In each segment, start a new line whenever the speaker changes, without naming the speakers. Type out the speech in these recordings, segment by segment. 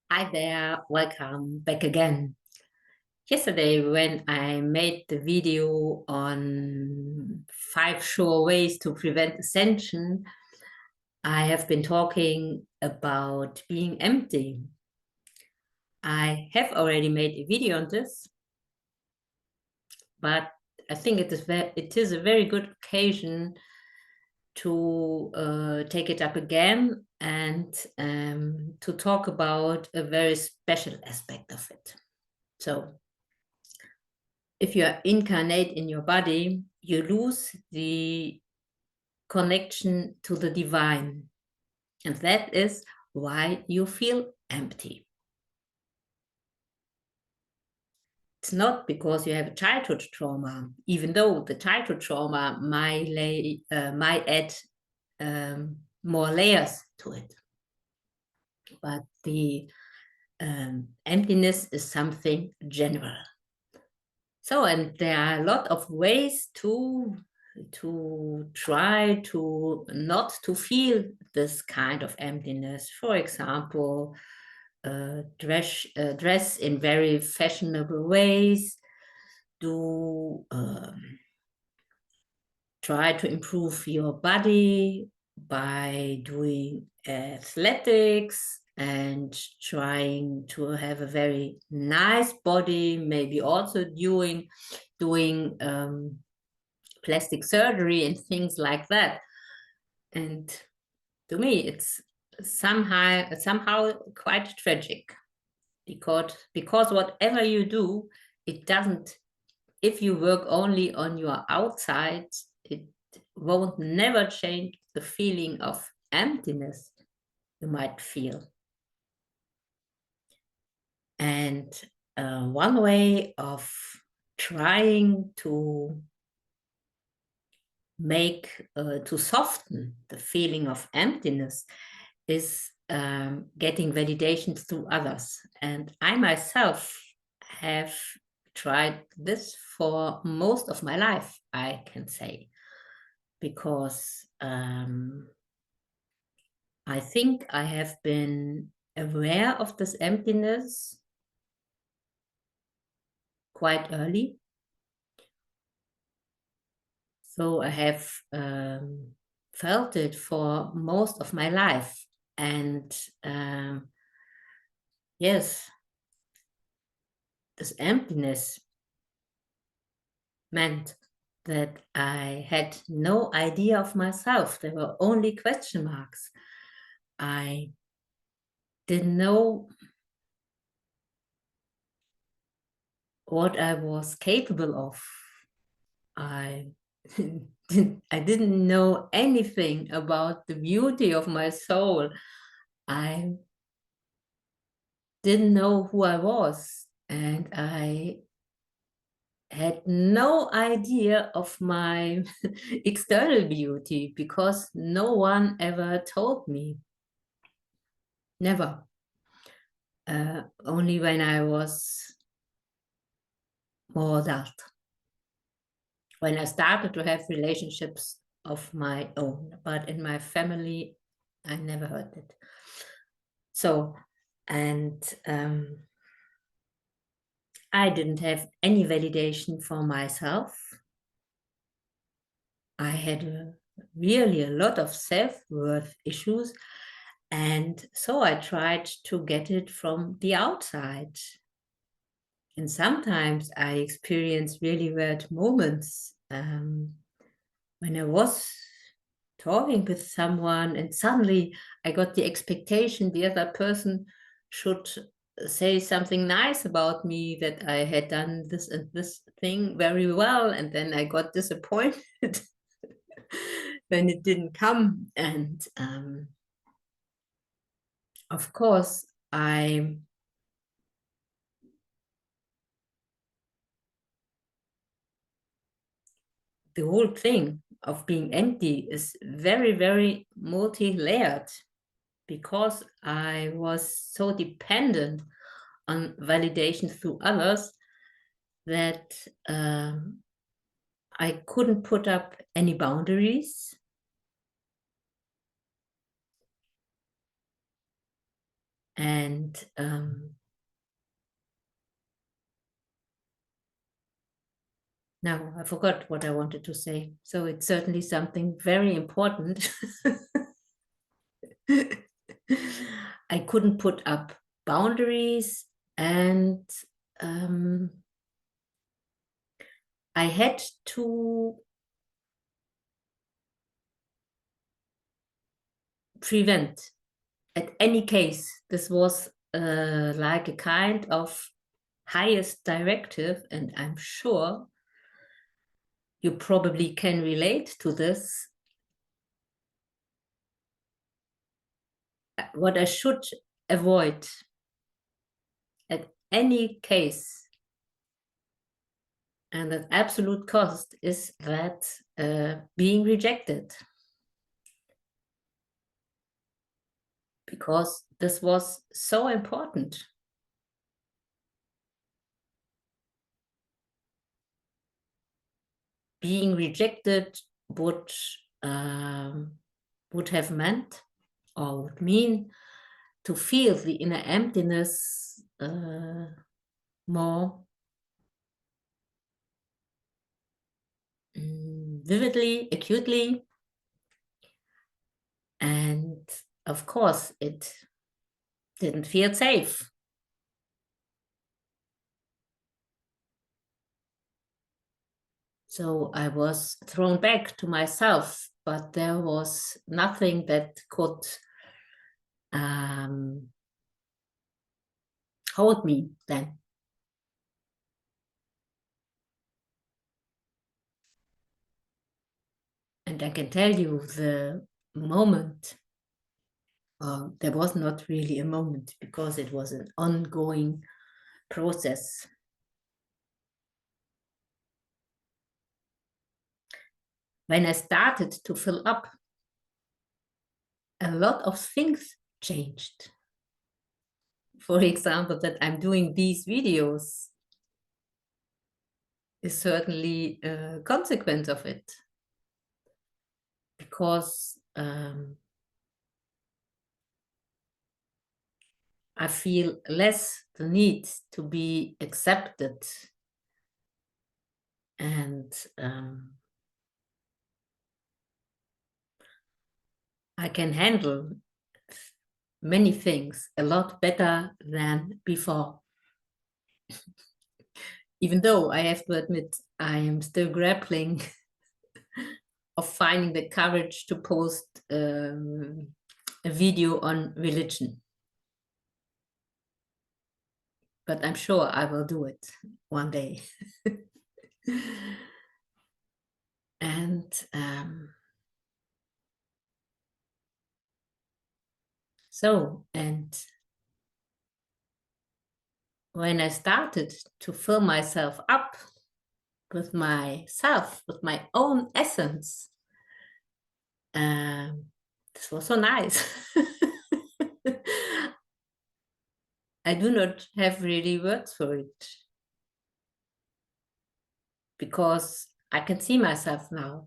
Hi there, welcome back again. Yesterday, when I made the video on 5 sure ways to prevent ascension, I have been talking about being empty. I have already made a video on this, but I think it is a very good occasion to take it up again and to talk about a very special aspect of it. So, if you are incarnate in your body, you lose the connection to the divine. And that is why you feel empty. It's not because you have a childhood trauma, even though the childhood trauma might add more layers to it. But the emptiness is something general. So, and there are a lot of ways to try to not to feel this kind of emptiness. For example, dress in very fashionable ways, do try to improve your body by doing athletics and trying to have a very nice body, maybe also doing plastic surgery and things like that. And to me, it's somehow quite tragic because whatever you do, it doesn't. If you work only on your outside, it won't never change the feeling of emptiness you might feel. And one way of trying to to soften the feeling of emptiness is getting validations through others. And I myself have tried this for most of my life, I can say, because I think I have been aware of this emptiness quite early. So I have felt it for most of my life. And yes, this emptiness meant that I had no idea of myself. There were only question marks. I didn't know what I was capable of. I didn't know anything about the beauty of my soul. I didn't know who I was, and I had no idea of my external beauty because no one ever told me. Never. Only when I was more adult. When I started to have relationships of my own, but in my family, I never heard it. So, and I didn't have any validation for myself. I had really a lot of self-worth issues. And so I tried to get it from the outside. And sometimes I experienced really weird moments when I was talking with someone and suddenly I got the expectation the other person should say something nice about me, that I had done this and this thing very well, and then I got disappointed when it didn't come. And of course, the whole thing of being empty is very, very multi-layered, because I was so dependent on validation through others that I couldn't put up any boundaries. And now I forgot what I wanted to say. So it's certainly something very important. I couldn't put up boundaries, and I had to prevent at any case. This was like a kind of highest directive, and I'm sure you probably can relate to this. What I should avoid at any case, and at absolute cost, is that being rejected. Because this was so important. Being rejected would have meant, or would mean, to feel the inner emptiness more vividly, acutely. And of course, it didn't feel safe. So I was thrown back to myself, but there was nothing that could hold me then. And I can tell you the moment, there was not really a moment, because it was an ongoing process. When I started to fill up, a lot of things changed. For example, that I'm doing these videos is certainly a consequence of it. Because I feel less the need to be accepted, and I can handle many things a lot better than before. Even though I have to admit, I am still grappling of finding the courage to post a video on religion. But I'm sure I will do it one day. And and when I started to fill myself up with myself, with my own essence, this was so nice. I do not have really words for it, because I can see myself now.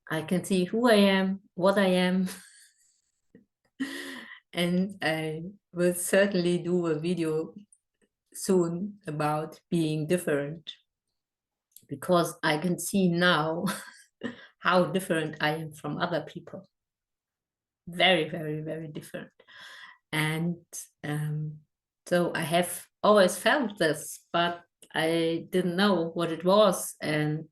I can see who I am, what I am. And I will certainly do a video soon about being different, because I can see now how different I am from other people. Very, very, very different. And so I have always felt this, but I didn't know what it was. And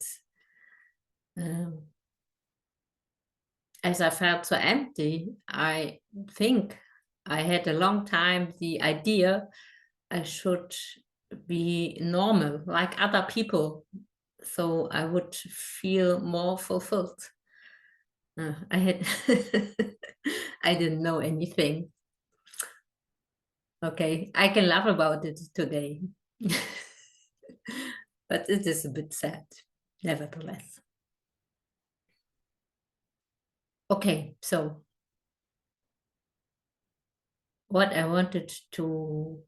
as I felt so empty, I think I had a long time the idea I should be normal like other people, so I would feel more fulfilled. I had I didn't know anything. Okay, I can laugh about it today. But it is a bit sad, nevertheless. Okay, so what I wanted to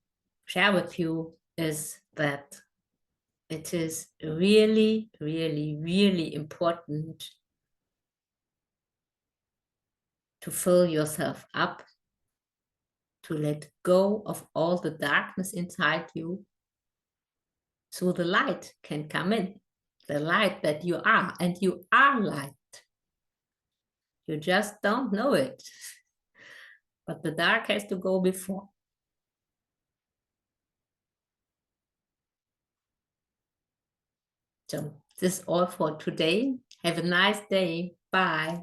share with you is that it is really, really, really important to fill yourself up, to let go of all the darkness inside you, so the light can come in, the light that you are, and you are light. You just don't know it, but the dark has to go before. So this is all for today. Have a nice day. Bye.